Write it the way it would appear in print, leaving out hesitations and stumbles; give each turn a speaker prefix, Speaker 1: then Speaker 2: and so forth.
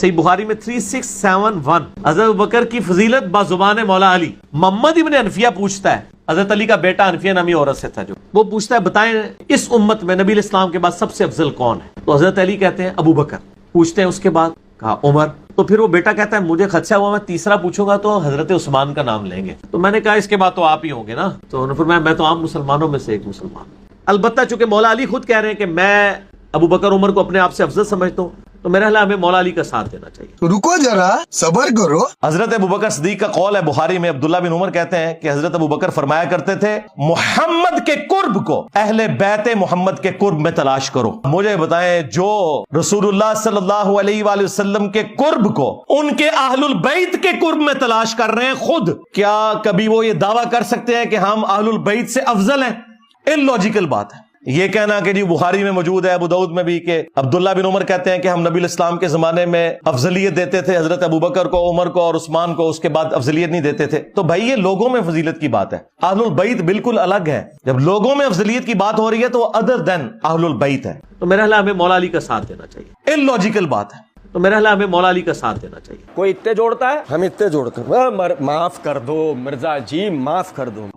Speaker 1: सही बुखारी में 3671 हजरत अबू बकर की फजीलत बाजुबान मौला अली। मोहम्मद इब्न हनफिया पूछता है, हजरत अली का बेटा हनफिया नामी औरत से था जो, वो पूछता है बताएं इस उम्मत में नबी इस्लाम के बाद सबसे अफजल कौन है? तो हजरत अली कहते हैं अबू बकर। पूछते हैं उसके बाद? कहा उमर। तो फिर वो बेटा कहता है मुझे खदशा हुआ मैं तीसरा पूछूंगा तो हजरत उस्मान का नाम लेंगे। तो मैंने कहा इसके बाद तो आप ही होंगे ना। तो उन्होंने फरमाया मैं तो आम मुसलमानों में से एक मुसलमान। अलबत्ता चूंकि मौला अली खुद कह रहे हैं कि मैं अबू बकर उमर को अपने आप से अफजल समझता हूँ, तो मेरा ख्याल हमें मौला अली का साथ देना चाहिए।
Speaker 2: रुको जरा, सबर करो।
Speaker 1: हजरत अबू बकर सिद्दीक का कौल है बुखारी में, अब्दुल्ला बिन उमर कहते हैं कि हजरत अबू बकर फरमाया करते थे मोहम्मद के कुर्ब को अहले बैत मोहम्मद के कुर्ब में तलाश करो। मुझे बताएं जो रसूलुल्लाह सल्लल्लाहु अलैहि वसल्लम के कुर्ब को उनके अहलुल बैत के कुर्ब में तलाश कर रहे हैं खुद, क्या कभी वो ये दावा कर सकते हैं कि हम अहलुल बैत से अफजल हैं? इलॉजिकल बात है ये कहना कि जी बुखारी में मौजूद है, अबू दाऊद में भी, कि अब्दुल्ला बिन उमर कहते हैं कि हम नबी इस्लाम के जमाने में अफजलियत देते थे हजरत अबू बकर को, उमर को और उस्मान को, उसके बाद अफजलियत नहीं देते थे। तो भाई ये लोगों में फजीलत की बात है, अहलुल बैत बिल्कुल अलग है। जब लोगों में अफजलियत की बात हो रही है तो अदर देन अहलुल बैत है। तो मेरा ख्याल हमें मौला अली का साथ देना चाहिए। इलॉजिकल बात है, तो मेरा ख्याल हमें मौला अली का साथ देना चाहिए।
Speaker 3: कोई इत्ते जोड़ता है, हम इत्ते जोड़ते हैं। माफ कर दो मिर्जा जी, माफ कर दो।